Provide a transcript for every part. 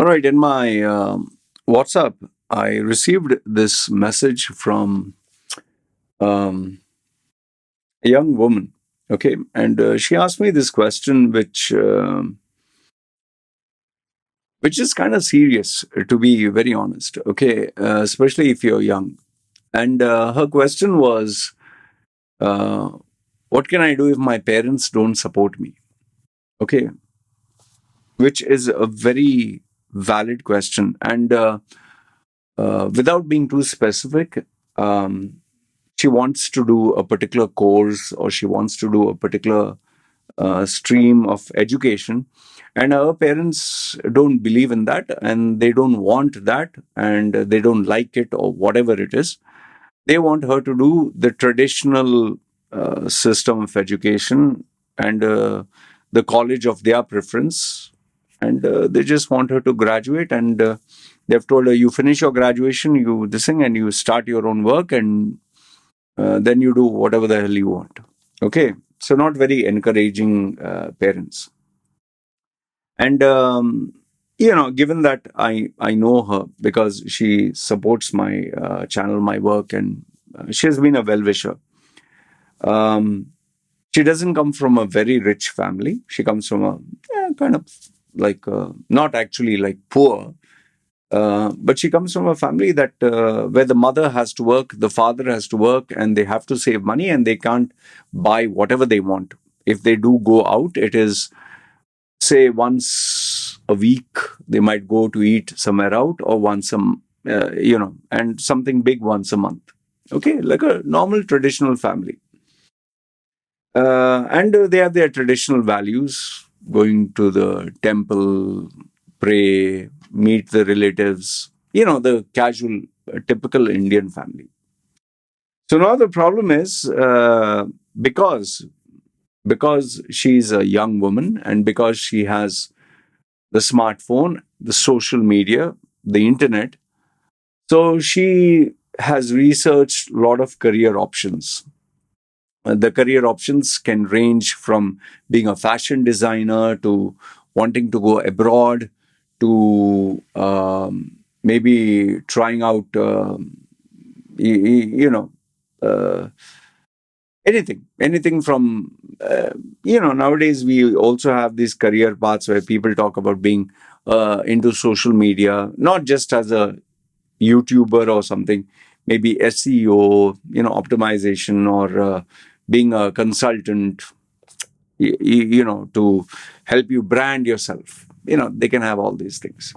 All right, in my WhatsApp, I received this message from um, a young woman. Okay, and she asked me this question, which is kind of serious, to be very honest. Okay, especially if you're young. And her question was, uh, "What can I do if my parents don't support me?" Okay, which is a very valid question, and without being too specific. Um, she wants to do a particular course or she wants to do a particular stream of education, and her parents don't believe in that and they don't want that and they don't like it or whatever it is. They want her to do the traditional system of education and the college of their preference, and they just want her to graduate, and they've told her, you finish your graduation, you this thing, and you start your own work, and then you do whatever the hell you want. Okay, so not very encouraging parents. And given that I know her because she supports my channel, my work, and she has been a well wisher. Um, she doesn't come from a very rich family. She comes from a kind of like not actually like poor, but she comes from a family that where the mother has to work, the father has to work, and they have to save money, and they can't buy whatever they want. If they do go out, it is say once a week. They might go to eat somewhere out, or once and something big once a month. Okay, like a normal traditional family, and they have their traditional values: going to the temple, pray, meet the relatives, the casual, typical Indian family. So now the problem is because she's a young woman and because she has the smartphone, the social media, the internet. So she has researched a lot of career options. The career options can range from being a fashion designer to wanting to go abroad to maybe trying out, you know, uh, anything from, nowadays we also have these career paths where people talk about being into social media, not just as a YouTuber or something, maybe SEO, optimization, or being a consultant, to help you brand yourself. They can have all these things.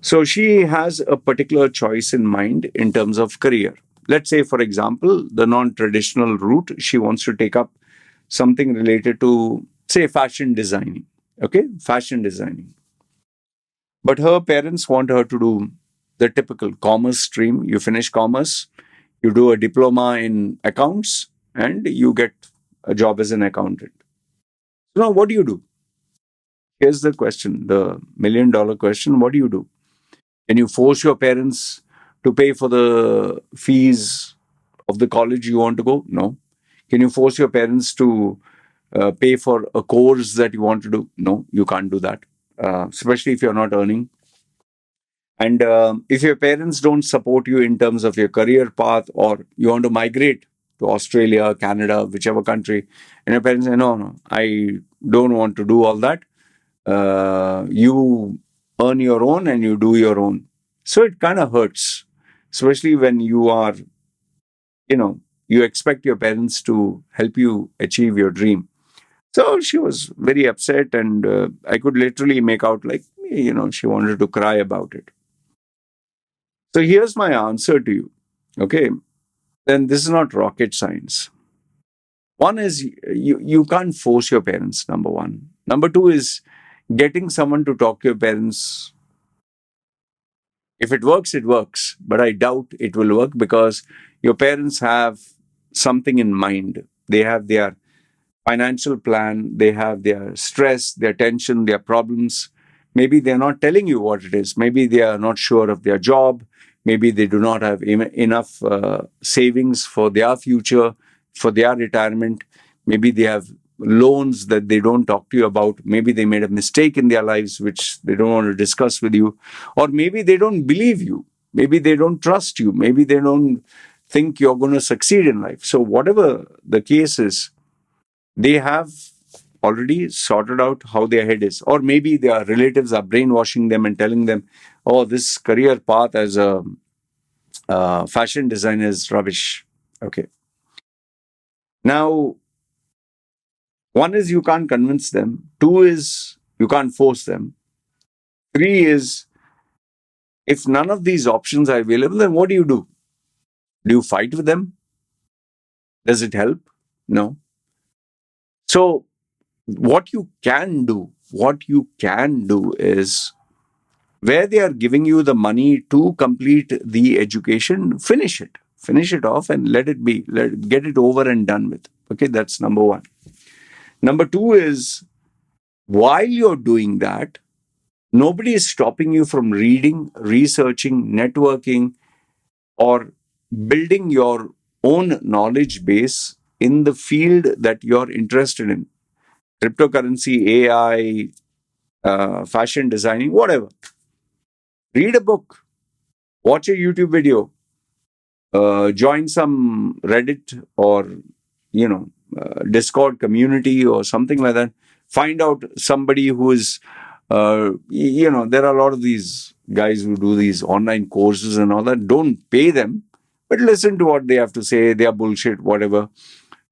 So she has a particular choice in mind in terms of career. Let's say, for example, the non traditional route, she wants to take up something related to, say, fashion designing. Okay, fashion designing. But her parents want her to do the typical commerce stream. You finish commerce, you do a diploma in accounts, and you get a job as an accountant. So now, what do you do? Here's the question, the $1 million question. What do you do? Can you force your parents to pay for the fees of the college you want to go? No. Can you force your parents to pay for a course that you want to do? No, you can't do that, especially if you're not earning. And if your parents don't support you in terms of your career path, or you want to migrate to Australia, Canada, whichever country, and your parents say, no, no, I don't want to do all that. You earn your own and you do your own. So it kind of hurts, especially when you expect your parents to help you achieve your dream. So she was very upset, and I could literally make out like, she wanted to cry about it. So here's my answer to you. Okay. Then this is not rocket science. One is you can't force your parents, number one. Number two is getting someone to talk to your parents. If it works, it works. But I doubt it will work because your parents have something in mind. They have their financial plan, they have their stress, their tension, their problems. Maybe they're not telling you what it is. Maybe they are not sure of their job. Maybe they do not have enough savings for their future, for their retirement. Maybe they have loans that they don't talk to you about. Maybe they made a mistake in their lives which they don't want to discuss with you, or maybe they don't believe you, maybe they don't trust you, maybe they don't think you're going to succeed in life. So whatever the case is, they have already sorted out how their head is, or maybe their relatives are brainwashing them and telling them, oh, this career path as a fashion designer is rubbish. Okay, now, one is you can't convince them. Two is you can't force them. Three is if none of these options are available, then what do you do? Do you fight with them? Does it help? No. So what you can do is where they are giving you the money to complete the education, finish it off and let it be, get it over and done with. Okay, that's number one. Number two is while you're doing that, nobody is stopping you from reading, researching, networking, or building your own knowledge base in the field that you're interested in. Cryptocurrency, AI, fashion designing, whatever. Read a book, watch a YouTube video, join some Reddit or, Discord community or something like that. Find out somebody who is, there are a lot of these guys who do these online courses and all that. Don't pay them, but listen to what they have to say. They are bullshit, whatever.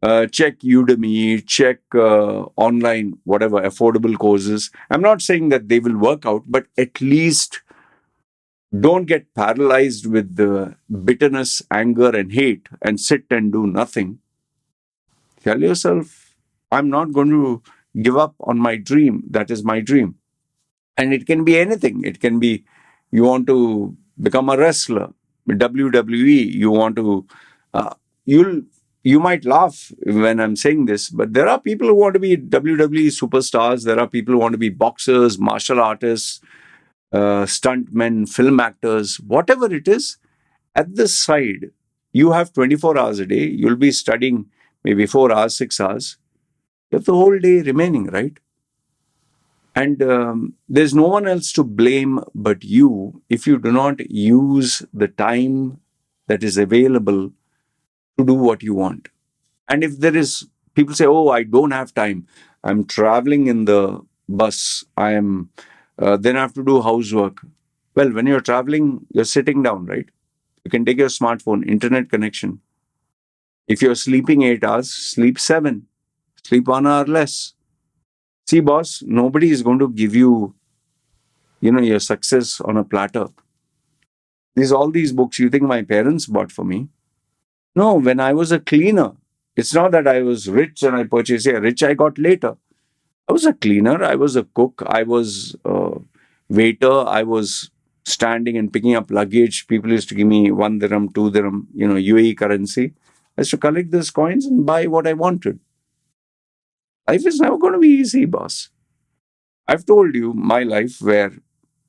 Check Udemy, check online, whatever, affordable courses. I'm not saying that they will work out, but at least don't get paralyzed with the bitterness, anger, and hate and sit and do nothing. Tell yourself, I'm not going to give up on my dream. That is my dream. And it can be anything. It can be you want to become a wrestler, WWE, you want to, you might laugh when I'm saying this, but there are people who want to be WWE superstars. There are people who want to be boxers, martial artists, stuntmen, film actors, whatever it is. At the side, you have 24 hours a day. You'll be studying maybe 4 hours, 6 hours. You have the whole day remaining, right? And there's no one else to blame but you if you do not use the time that is available to do what you want. And if there is, people say, oh, I don't have time. I'm traveling in the bus. Then I have to do housework. Well, when you're traveling, you're sitting down, right? You can take your smartphone, internet connection. If you're sleeping 8 hours, sleep 7. Sleep 1 hour less. See, boss, nobody is going to give you, your success on a platter. All these books you think my parents bought for me. No, when I was a cleaner, it's not that I was rich and I purchased. Yeah, rich I got later. I was a cleaner. I was a cook. I was a waiter. I was standing and picking up luggage. People used to give me 1 dirham, 2 dirham, UAE currency. I used to collect those coins and buy what I wanted. Life is never going to be easy, boss. I've told you my life where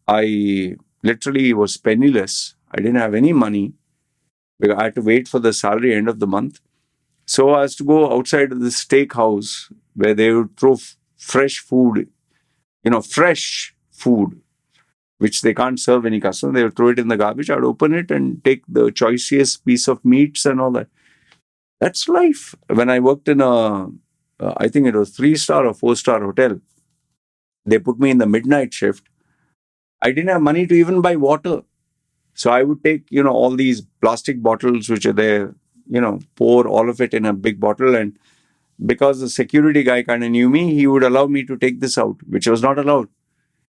I literally was penniless. I didn't have any money. I had to wait for the salary end of the month. So I was to go outside of the steakhouse where they would throw fresh food, which they can't serve any customer. They would throw it in the garbage. I'd open it and take the choicest piece of meats and all that. That's life. When I worked in I think it was 3-star or 4-star hotel, they put me in the midnight shift. I didn't have money to even buy water. So I would take, all these plastic bottles which are there, pour all of it in a big bottle. And because the security guy kind of knew me, he would allow me to take this out, which was not allowed.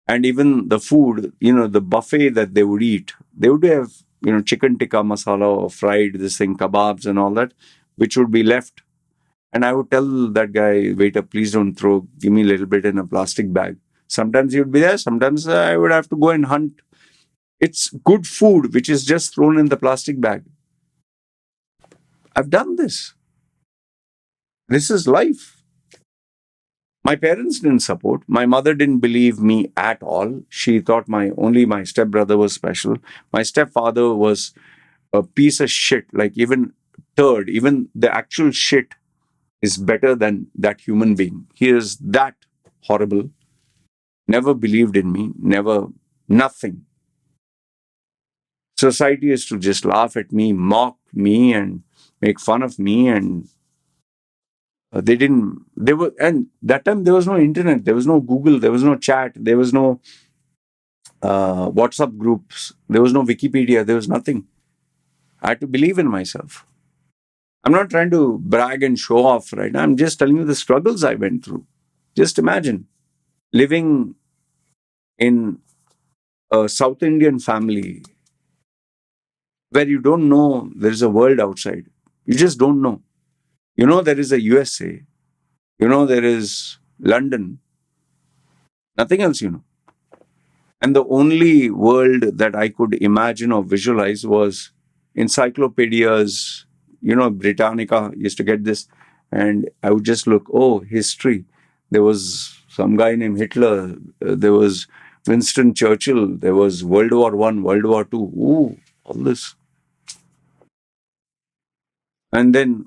And even the food, the buffet that they would eat, they would have, chicken tikka masala or fried this thing, kebabs and all that, which would be left. And I would tell that guy, waiter, please don't give me a little bit in a plastic bag. Sometimes he would be there. Sometimes I would have to go and hunt. It's good food, which is just thrown in the plastic bag. I've done this. This is life. My parents didn't support. My mother didn't believe me at all. She thought only my stepbrother was special. My stepfather was a piece of shit, like even turd, even the actual shit is better than that human being. He is that horrible, never believed in me, never, nothing. Society is to just laugh at me, mock me, and make fun of me. And they didn't, they were, and that time there was no internet, there was no Google, there was no chat, there was no WhatsApp groups, there was no Wikipedia, there was nothing. I had to believe in myself. I'm not trying to brag and show off right now. I'm just telling you the struggles I went through. Just imagine living in a South Indian family where you don't know there is a world outside. You just don't know. You know there is a USA. You know there is London. Nothing else you know. And the only world that I could imagine or visualize was encyclopedias, Britannica used to get this. And I would just look, oh, history. There was some guy named Hitler. There was Winston Churchill. There was World War One, World War Two. Ooh, all this. And then,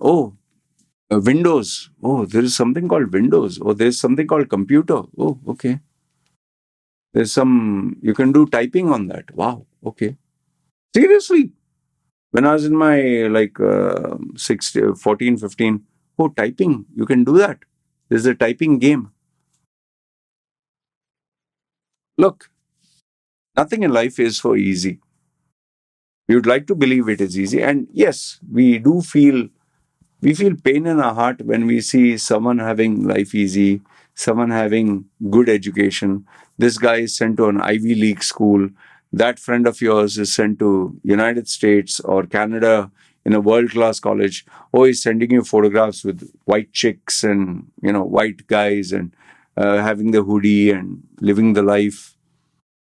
Windows. Oh, there is something called Windows. Oh, there's something called computer. Oh, okay. You can do typing on that. Wow. Okay. Seriously. When I was in my 16, 14, 15, oh, typing, you can do that. There's a typing game. Look, nothing in life is so easy. We would like to believe it is easy. And yes, we feel pain in our heart when we see someone having life easy, someone having good education. This guy is sent to an Ivy League school. That friend of yours is sent to United States or Canada in a world-class college. Oh, he's sending you photographs with white chicks and, white guys and having the hoodie and living the life.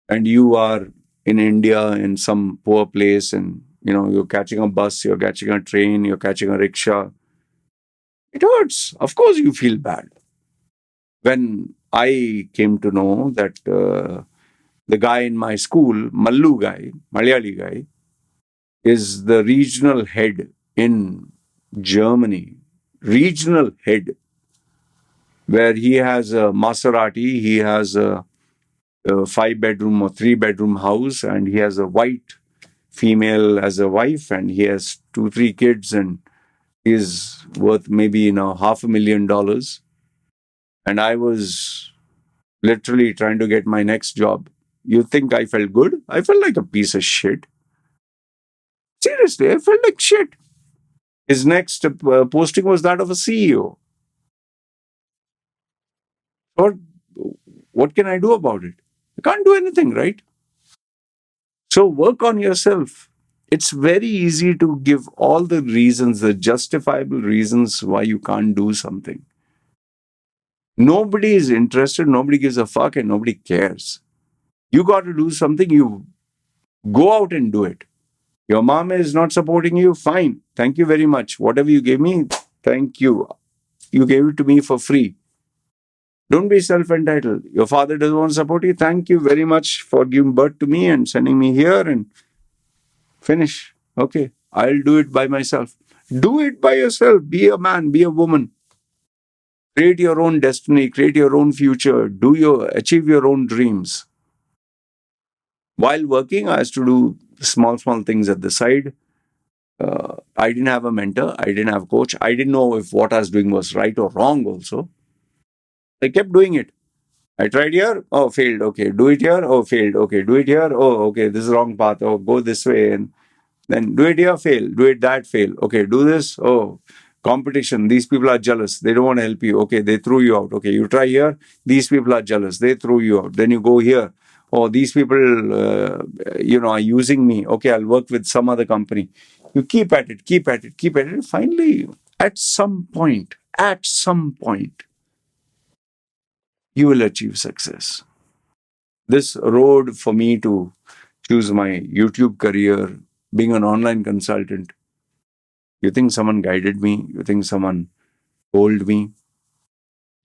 And you are in India in some poor place and, you're catching a bus, you're catching a train, you're catching a rickshaw. It hurts. Of course, you feel bad. When I came to know that the guy in my school, Mallu guy, Malayali guy, is the regional head in Germany, regional head, where he has a Maserati, he has a 5-bedroom or 3-bedroom house, and he has a white female as a wife, and he has 2, 3 kids, and is worth maybe $500,000. And I was literally trying to get my next job. You think I felt good? I felt like a piece of shit. Seriously, I felt like shit. His next posting was that of a CEO. What, what can I do about it? I can't do anything, right? So work on yourself. It's very easy to give all the reasons, the justifiable reasons why you can't do something. Nobody is interested, nobody gives a fuck, and nobody cares. You got to do something, you go out and do it. Your mom is not supporting you, fine. Thank you very much. Whatever you gave me, thank you. You gave it to me for free. Don't be self-entitled. Your father doesn't want to support you. Thank you very much for giving birth to me and sending me here and finish. Okay, I'll do it by myself. Do it by yourself. Be a man, be a woman. Create your own destiny, create your own future, achieve your own dreams. While working, I used to do small things at the side. I didn't have a mentor. I didn't have a coach. I didn't know if what I was doing was right or wrong also. I kept doing it. I tried here. Oh, failed. Okay. Do it here. Oh, failed. Okay. Do it here. Oh, okay. This is the wrong path. Oh, go this way. And then do it here. Fail. Do it that. Fail. Okay. Do this. Oh, competition. These people are jealous. They don't want to help you. Okay. They threw you out. Okay. You try here. These people are jealous. They threw you out. Then you go here. Oh, these people, are using me. Okay. I'll work with some other company. You keep at it, keep at it, keep at it. Finally, at some point, you will achieve success. This road for me to choose my YouTube career, being an online consultant, you think someone guided me? You think someone told me?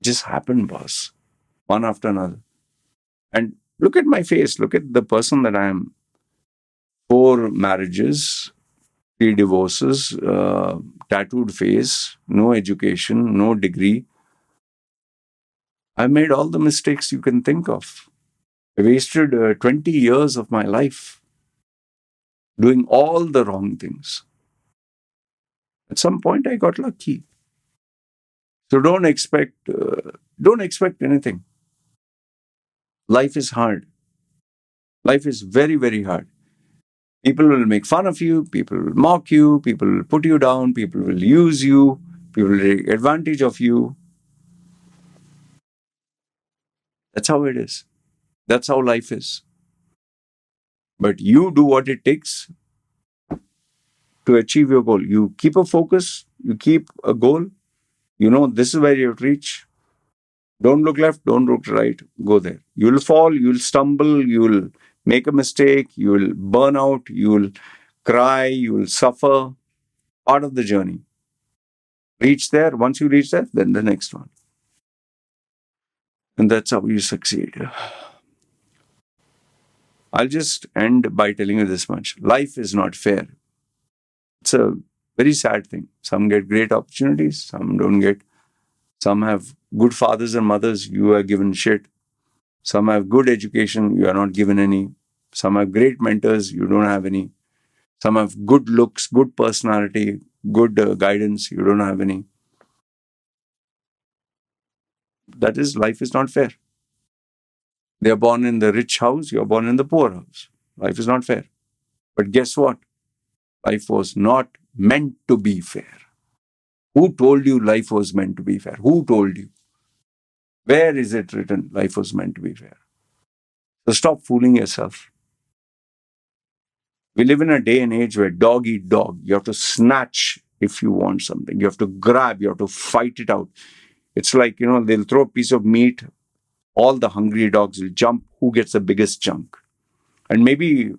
It just happened, boss. One after another. And look at my face. Look at the person that I am. 4 marriages, three divorces, tattooed face, no education, no degree. I made all the mistakes you can think of. I wasted 20 years of my life doing all the wrong things. At some point, I got lucky. So don't expect anything. Life is hard. Life is very, very hard. People will make fun of you. People will mock you. People will put you down. People will use you. People will take advantage of you. That's how it is. That's how life is. But you do what it takes to achieve your goal. You keep a focus. You keep a goal. You know this is where you have to reach. Don't look left, don't look right, go there. You'll fall, you'll stumble, you'll make a mistake, you'll burn out, you'll cry, you'll suffer. Part of the journey. Reach there. Once you reach there, then the next one. And that's how you succeed. I'll just end by telling you this much. Life is not fair. It's a very sad thing. Some get great opportunities, some don't get. Some have good fathers and mothers, you are given shit. Some have good education, you are not given any. Some have great mentors, you don't have any. Some have good looks, good personality, good guidance, you don't have any. That is, life is not fair. They are born in the rich house, you are born in the poor house. Life is not fair. But guess what? Life was not meant to be fair. Who told you life was meant to be fair? Who told you? Where is it written life was meant to be fair? So stop fooling yourself. We live in a day and age where dog eat dog. You have to snatch if you want something. You have to grab, you have to fight it out. It's like, they'll throw a piece of meat. All the hungry dogs will jump. Who gets the biggest chunk? And maybe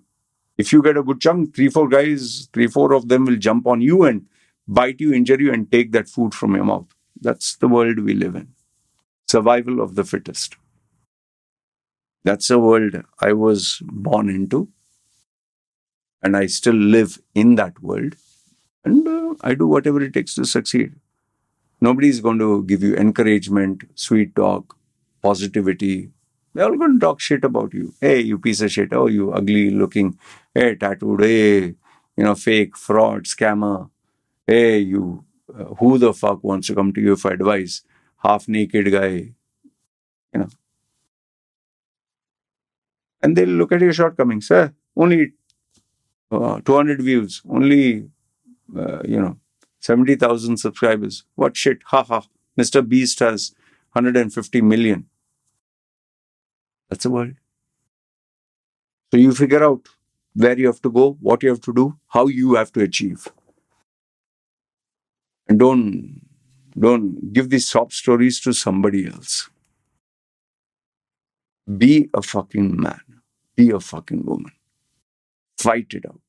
if you get a good chunk, 3-4 of them will jump on you and bite you, injure you, and take that food from your mouth. That's the world we live in. Survival of the fittest. That's the world I was born into. And I still live in that world. And I do whatever it takes to succeed. Nobody is going to give you encouragement, sweet talk, positivity. They're all going to talk shit about you. Hey, you piece of shit. Oh, you ugly looking. Hey, tattooed. Hey, fake, fraud, scammer. Hey, you, who the fuck wants to come to you for advice? Half naked guy. And they'll look at your shortcomings. Only 200 views. Only, 70,000 subscribers. What shit? Ha ha. Mr. Beast has 150 million. That's the world. So you figure out where you have to go, what you have to do, how you have to achieve. And don't give these sob stories to somebody else. Be a fucking man. Be a fucking woman. Fight it out.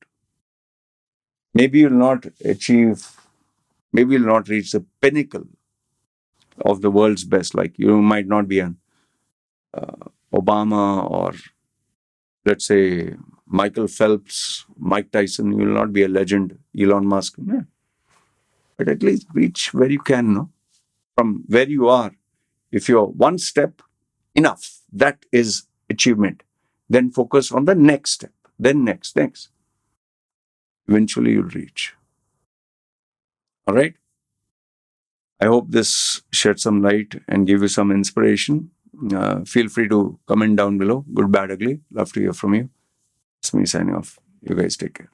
Maybe you'll not reach the pinnacle of the world's best. Like you might not be an Obama or let's say Michael Phelps, Mike Tyson. You will not be a legend, Elon Musk. Yeah. But at least reach where you can, no? From where you are. If you're one step, enough. That is achievement. Then focus on the next step. Then next. Eventually you'll reach. All right? I hope this shed some light and give you some inspiration. Feel free to comment down below. Good, bad, ugly. Love to hear from you. It's me signing off. You guys take care.